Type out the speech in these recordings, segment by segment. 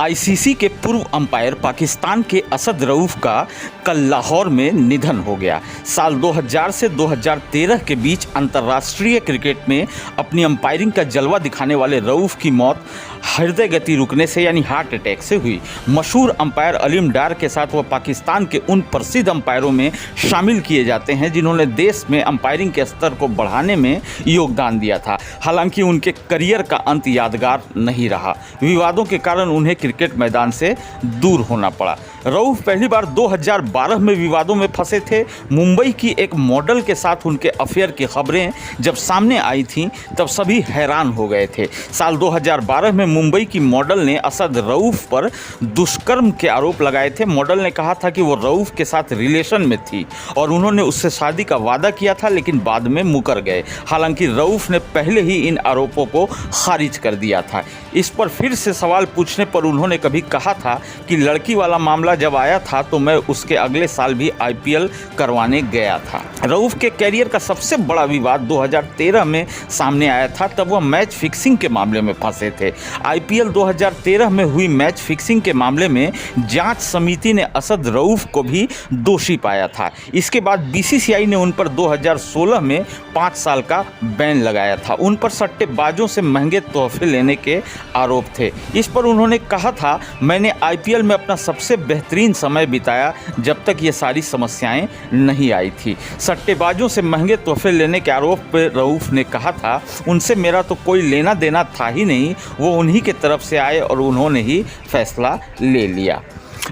ICC के पूर्व umpire Pakistan के असद रऊफ का कल लाहौर में निधन हो गया। साल 2000 से 2013 के बीच अंतर्राष्ट्रीय क्रिकेट में अपनी अंपायरिंग का जलवा दिखाने वाले रऊफ की मौत हृदय गति रुकने से यानी हार्ट अटैक से हुई। मशहूर अंपायर अलीम डार के साथ वह पाकिस्तान के उन प्रसिद्ध अंपायरों में शामिल किए जाते हैं जिन्होंने देश में अंपायरिंग के स्तर को बढ़ाने में योगदान दिया था। हालांकि उनके करियर का अंत यादगार नहीं रहा। विवादों के कारण उन्हें क्रिकेट मैदान से दूर होना पड़ा। रऊफ पहली बार 2012 में विवादों में फंसे थे। मुंबई की एक मॉडल के साथ उनके अफेयर की खबरें जब सामने आई थीं तब सभी हैरान हो गए थे। साल 2012 में मुंबई की मॉडल ने असद रऊफ पर दुष्कर्म के आरोप लगाए थे। मॉडल ने कहा था कि वो रऊफ के साथ रिलेशन में थी और उन्होंने उससे शादी का वादा किया था, लेकिन बाद में मुकर गए। हालांकि रऊफ ने पहले ही इन आरोपों को खारिज कर दिया था। इस पर फिर से सवाल पूछने पर उन्होंने कभी कहा था कि लड़की वाला मामला जब आया था तो मैं उसके अगले साल भी आईपीएल करवाने गया था। रऊफ के कैरियर का सबसे बड़ा विवाद 2013 में सामने आया था। तब वह मैच फिक्सिंग के मामले में फंसे थे। आईपीएल 2013 में हुई मैच फिक्सिंग के मामले में जांच समिति ने असद रऊफ को भी दोषी पाया था। इसके बाद बीसीसीआई ने उन पर 2016 में 5 साल का बैन लगाया था। उन पर सट्टेबाजों से महंगे तोहफे लेने के आरोप थे। इस पर उन्होंने कहा था, मैंने आईपीएल में अपना सबसे बेहतरीन समय बिताया जब तक ये सारी समस्याएं नहीं आई थी। सट्टेबाजों से महंगे तोहफे लेने के आरोप पर रऊफ ने कहा था, उनसे मेरा तो कोई लेना देना था ही नहीं, वो उन्हीं के तरफ से आए और उन्होंने ही फैसला ले लिया।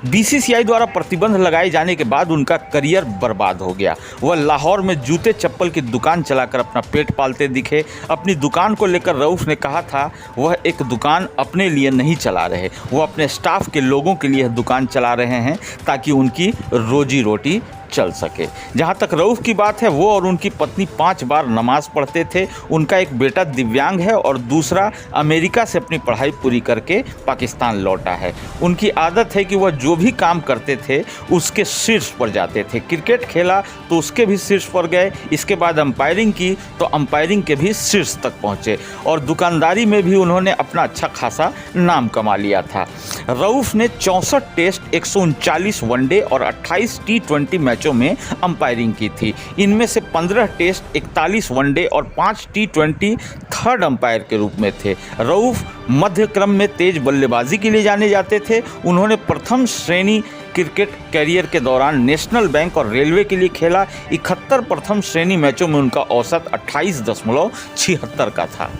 बीसीसीआई द्वारा प्रतिबंध लगाए जाने के बाद उनका करियर बर्बाद हो गया। वह लाहौर में जूते चप्पल की दुकान चलाकर अपना पेट पालते दिखे। अपनी दुकान को लेकर रऊफ ने कहा था, वह एक दुकान अपने लिए नहीं चला रहे, वो अपने स्टाफ के लोगों के लिए दुकान चला रहे हैं ताकि उनकी रोजी रोटी चल सके। जहाँ तक रऊफ की बात है, वो और उनकी पत्नी 5 बार नमाज पढ़ते थे। उनका एक बेटा दिव्यांग है और दूसरा अमेरिका से अपनी पढ़ाई पूरी करके पाकिस्तान लौटा है। उनकी आदत है कि वह जो भी काम करते थे उसके शीर्ष पर जाते थे। क्रिकेट खेला तो उसके भी शीर्ष पर गए। इसके बाद अंपायरिंग की तो अंपायरिंग के भी शीर्ष तक पहुँचे और दुकानदारी में भी उन्होंने अपना अच्छा खासा नाम कमा लिया था। रऊफ ने 64 टेस्ट, 139 वनडे और 28 T20 मैचों में अंपायरिंग की थी। इनमें से 15 टेस्ट, 41 वनडे और 5 T20 थर्ड अंपायर के रूप में थे। रऊफ मध्य क्रम में तेज बल्लेबाजी के लिए जाने जाते थे। उन्होंने प्रथम श्रेणी क्रिकेट कैरियर के दौरान नेशनल बैंक और रेलवे के लिए खेला। 71 प्रथम श्रेणी मैचों में उनका औसत 28.76 का था।